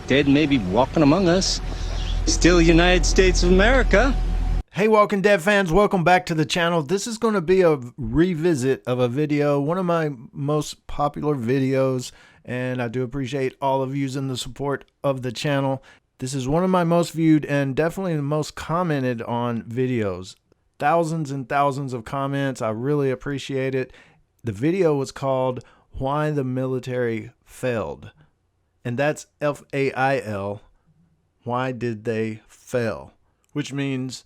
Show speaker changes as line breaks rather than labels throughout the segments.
Dead may be walking among us. Still United States of America.
Hey Walking Dead fans, welcome back to the channel. This is going to be a revisit of a video, one of my most popular videos, and I do appreciate all of you in the support of the channel. This is one of my most viewed and definitely the most commented on videos. Thousands and thousands of comments. I really appreciate it. The video was called Why the Military Failed. And that's F-A-I-L. Why did they fail? Which means,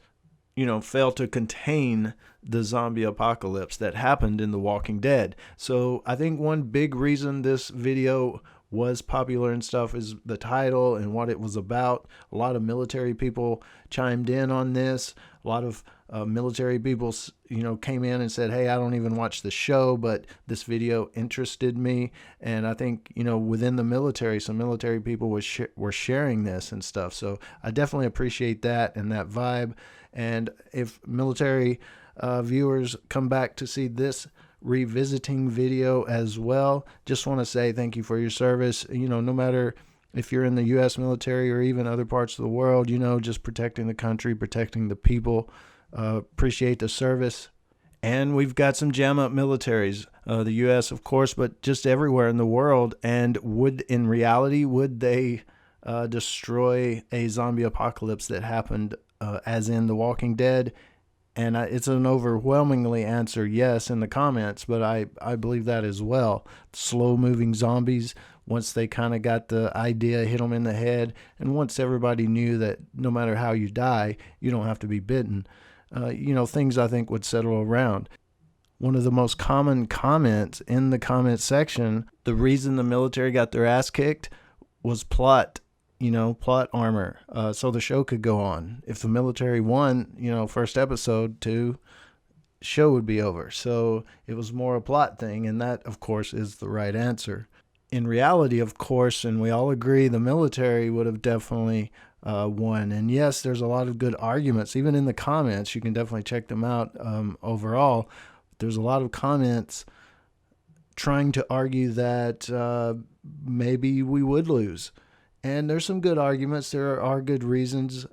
you know, fail to contain the zombie apocalypse that happened in The Walking Dead. So I think one big reason this video was popular and stuff is the title and what it was about. A lot of military people chimed in on this. A lot of military people, you know, came in and said, hey, I don't even watch the show, but this video interested me. And I think, you know, within the military, some military people were sharing this and stuff. So I definitely appreciate that and that vibe. And if military viewers come back to see this revisiting video as well, just want to say thank you for your service. You know, no matter if you're in the U.S. military or even other parts of the world, you know, just protecting the country, protecting the people. Appreciate the service. And we've got some jam up militaries, the U.S. of course, but just everywhere in the world. And in reality, would they destroy a zombie apocalypse that happened as in The Walking Dead? And it's an overwhelmingly answer yes in the comments, but I believe that as well. Slow-moving zombies, once they kind of got the idea, hit them in the head, and once everybody knew that no matter how you die, you don't have to be bitten, you know, things I think would settle around. One of the most common comments in the comment section, the reason the military got their ass kicked was plot. You know, plot armor, so the show could go on. If the military won, you know, first episode, show would be over. So it was more a plot thing, and that, of course, is the right answer. In reality, of course, and we all agree, the military would have definitely won. And yes, there's a lot of good arguments, even in the comments. You can definitely check them out. Overall, there's a lot of comments trying to argue that maybe we would lose. And there's some good arguments. There are good reasons.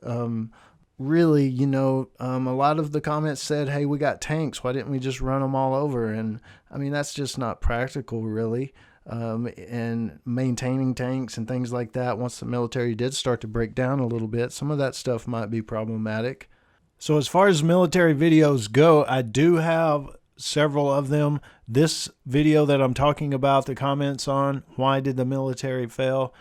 Really, you know, a lot of the comments said, hey, we got tanks. Why didn't we just run them all over? And I mean, that's just not practical, really. And maintaining tanks and things like that, once the military did start to break down a little bit, some of that stuff might be problematic. So as far as military videos go, I do have several of them. This video that I'm talking about, the comments on why did the military fail,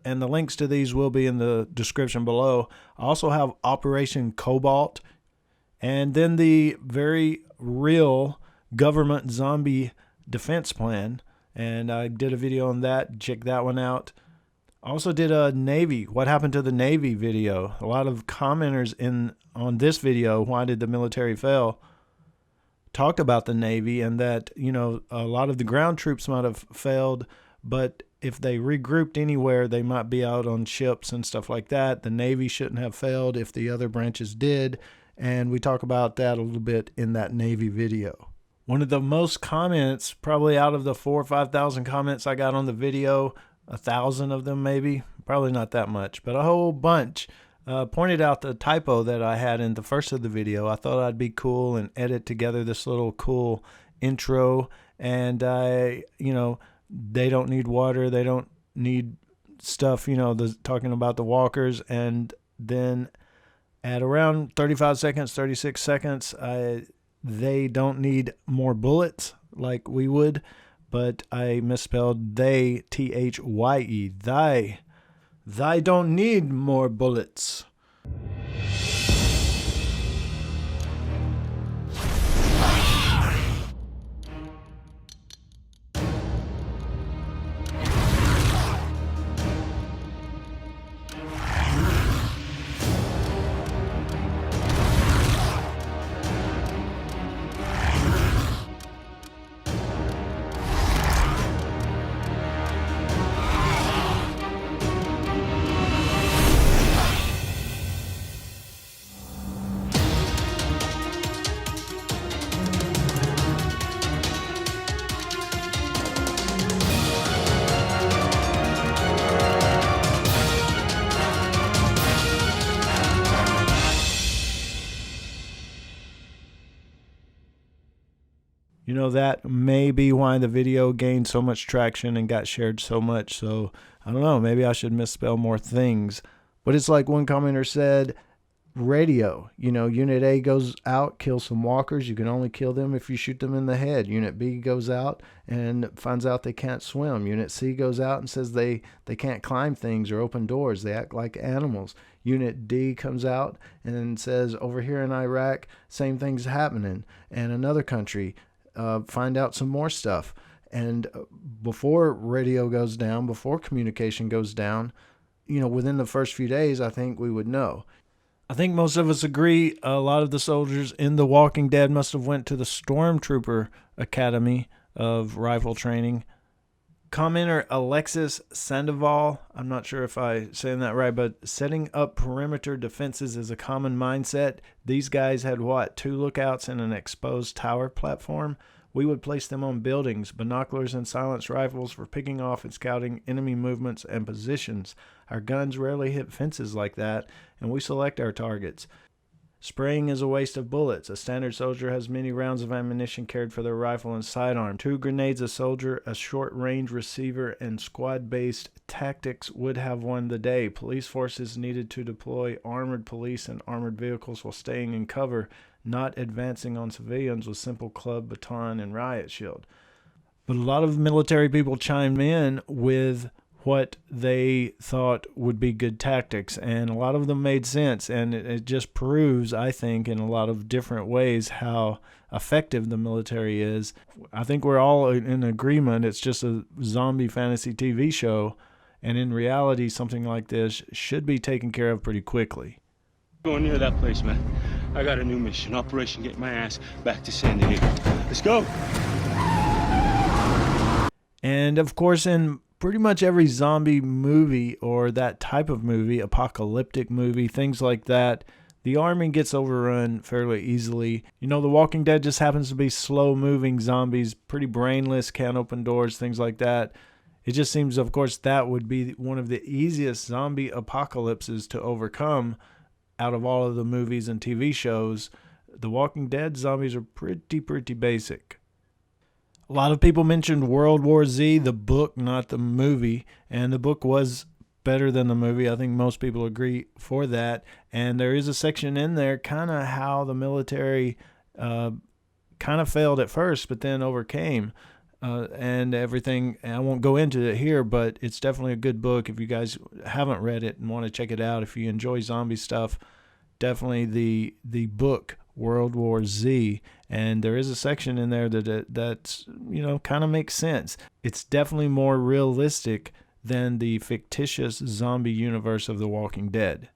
and the links to these will be in the description below. I also have Operation Cobalt, and then the very real government zombie defense plan, and I did a video on that. Check that one out. I also did a Navy, what happened to the Navy video. A lot of commenters on this video, why did the military fail, talked about the Navy and that, you know, a lot of the ground troops might have failed, but if they regrouped anywhere, they might be out on ships and stuff like that. The Navy shouldn't have failed if the other branches did, and we talk about that a little bit in that Navy video. One of the most comments, probably out of the 4,000 or 5,000 comments I got on the video, 1,000 of them maybe, probably not that much, but a whole bunch, pointed out the typo that I had in the first of the video. I thought I'd be cool and edit together this little cool intro, and you know, they don't need water, they don't need stuff, you know, talking about the walkers. And then at around 35 seconds, 36 seconds, they don't need more bullets like we would, but I misspelled they, T-H-Y-E, thy don't need more bullets. You know, that may be why the video gained so much traction and got shared so much. So I don't know, maybe I should misspell more things. But it's like one commenter said, radio, Unit A goes out, kills some walkers. You can only kill them if you shoot them in the head. Unit B goes out and finds out they can't swim. Unit C goes out and says they can't climb things or open doors. They act like animals. Unit D comes out and says, over here in Iraq, same thing's happening. And another country, find out some more stuff. And before radio goes down, before communication goes down, within the first few days, I think we would know. I think most of us agree a lot of the soldiers in The Walking Dead must have went to the Stormtrooper Academy of rifle training. Commenter Alexis Sandoval, I'm not sure if I'm saying that right, but setting up perimeter defenses is a common mindset. These guys had 2 lookouts and an exposed tower platform? We would place them on buildings, binoculars and silenced rifles for picking off and scouting enemy movements and positions. Our guns rarely hit fences like that, and we select our targets. Spraying is a waste of bullets. A standard soldier has many rounds of ammunition carried for their rifle and sidearm. 2 grenades a soldier, a short-range receiver, and squad-based tactics would have won the day. Police forces needed to deploy armored police and armored vehicles while staying in cover, not advancing on civilians with simple club, baton, and riot shield. But a lot of military people chimed in with what they thought would be good tactics, and a lot of them made sense, and it just proves, I think, in a lot of different ways how effective the military is. I think we're all in agreement it's just a zombie fantasy TV show, and in reality something like this should be taken care of pretty quickly.
Going near that place, man. I got a new mission. Operation Get My Ass Back to San Diego. Let's go!
And of course, in pretty much every zombie movie or that type of movie, apocalyptic movie, things like that, the army gets overrun fairly easily. The Walking Dead just happens to be slow-moving zombies, pretty brainless, can't open doors, things like that. It just seems, of course, that would be one of the easiest zombie apocalypses to overcome out of all of the movies and TV shows. The Walking Dead zombies are pretty basic. A lot of people mentioned World War Z, the book, not the movie, and the book was better than the movie. I think most people agree for that. And there is a section in there kind of how the military kind of failed at first, but then overcame and everything. And I won't go into it here, but it's definitely a good book. If you guys haven't read it and want to check it out, if you enjoy zombie stuff, definitely the book World War Z, and there is a section in there that's kind of makes sense. It's definitely more realistic than the fictitious zombie universe of The Walking Dead,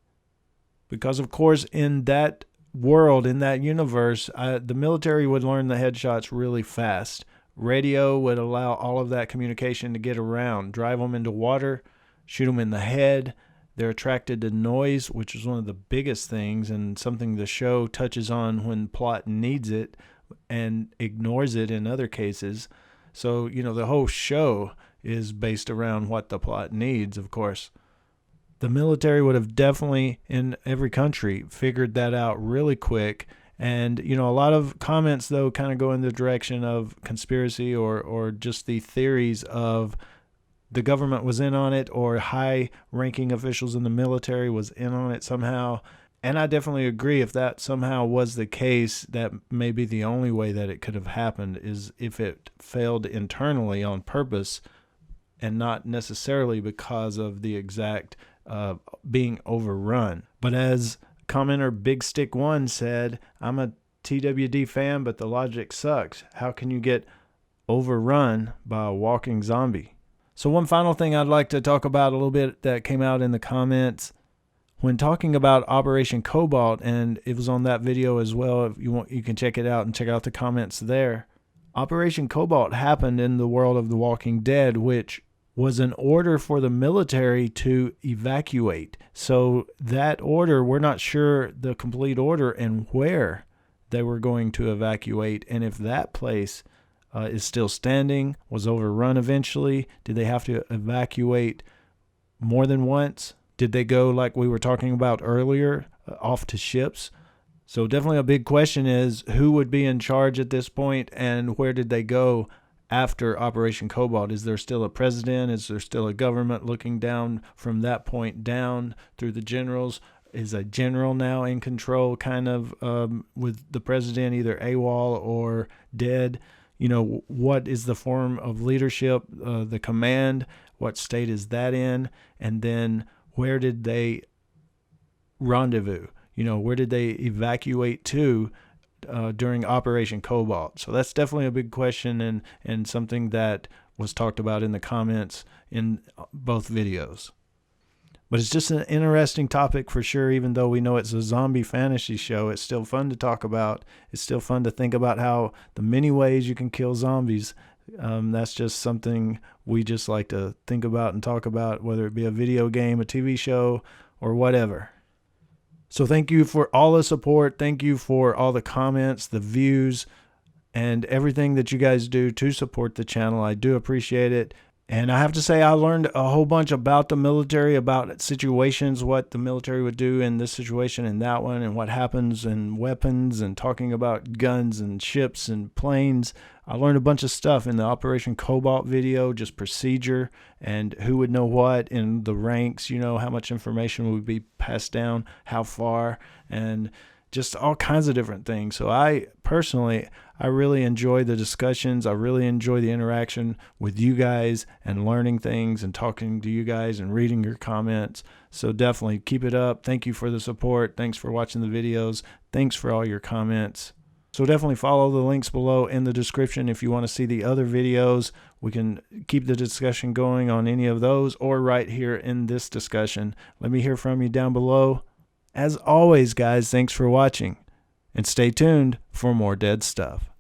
because of course in that world, in that universe, the military would learn the headshots really fast. Radio would allow all of that communication to get around, drive them into water, shoot them in the head. They're attracted to noise, which is one of the biggest things and something the show touches on when plot needs it and ignores it in other cases. So, the whole show is based around what the plot needs, of course. The military would have definitely, in every country, figured that out really quick. And, a lot of comments, though, kind of go in the direction of conspiracy or just the theories of the government was in on it, or high-ranking officials in the military was in on it somehow. And I definitely agree, if that somehow was the case, that may be the only way that it could have happened, is if it failed internally on purpose and not necessarily because of the exact being overrun. But as commenter Big Stick 1 said, I'm a TWD fan, but the logic sucks. How can you get overrun by a walking zombie? So one final thing I'd like to talk about a little bit that came out in the comments when talking about Operation Cobalt, and it was on that video as well. If you want, you can check it out and check out the comments there. Operation Cobalt happened in the world of The Walking Dead, which was an order for the military to evacuate. So that order, we're not sure the complete order and where they were going to evacuate, and if that place is still standing, was overrun eventually. Did they have to evacuate more than once? Did they go, like we were talking about earlier, off to ships? So definitely a big question is who would be in charge at this point, and where did they go after Operation Cobalt? Is there still a president? Is there still a government looking down from that point down through the generals? Is a general now in control, kind of, with the president either AWOL or dead? You know, what is the form of leadership, the command? What state is that in? And then where did they rendezvous? You know, where did they evacuate to during Operation Cobalt? So that's definitely a big question, and something that was talked about in the comments in both videos. But it's just an interesting topic for sure. Even though we know it's a zombie fantasy show, it's still fun to talk about. It's still fun to think about how the many ways you can kill zombies. That's just something we just like to think about and talk about, whether it be a video game, a TV show, or whatever. So thank you for all the support. Thank you for all the comments, the views, and everything that you guys do to support the channel. I do appreciate it. And I have to say, I learned a whole bunch about the military, about situations, what the military would do in this situation and that one, and what happens, and weapons, and talking about guns and ships and planes. I learned a bunch of stuff in the Operation Cobalt video, just procedure and who would know what in the ranks, you know, how much information would be passed down, how far, and just all kinds of different things. So I really enjoy the discussions. I really enjoy the interaction with you guys and learning things and talking to you guys and reading your comments. So definitely keep it up. Thank you for the support. Thanks for watching the videos. Thanks for all your comments. So definitely follow the links below in the description if you want to see the other videos. We can keep the discussion going on any of those or right here in this discussion. Let me hear from you down below. As always, guys, thanks for watching, and stay tuned for more dead stuff.